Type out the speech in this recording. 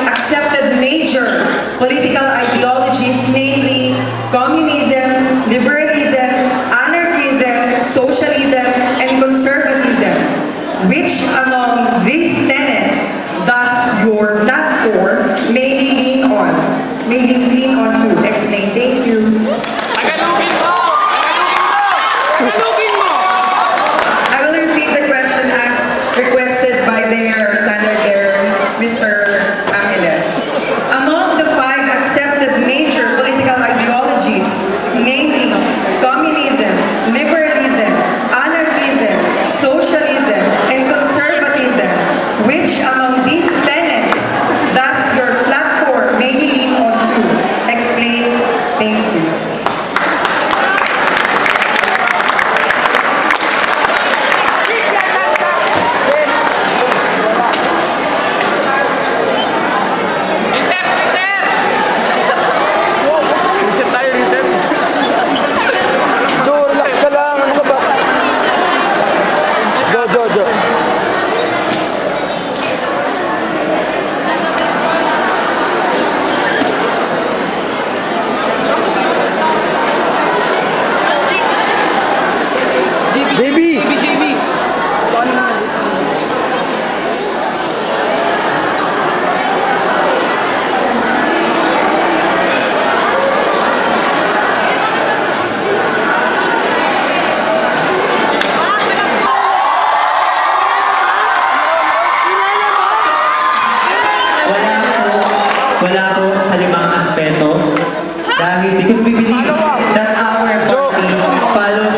accepted major political ideologies, namely communism, liberalism, anarchism, socialism, and conservatism. Which among these tenets does your platform maybe lean on? Maybe lean on to explain. Thank you. Tagalogin mo! Tagalogin mo! I will repeat the question as requested by their standard bearer, Mr. Angeles. Among the 5 accepted major political ideologies, namely communism, liberalism, anarchism, socialism, and conservatism, which among these tenets does your platform maybe lean on to? Explain. Thank you. Wala po sa 5 aspeto dahil because we believe that our party follows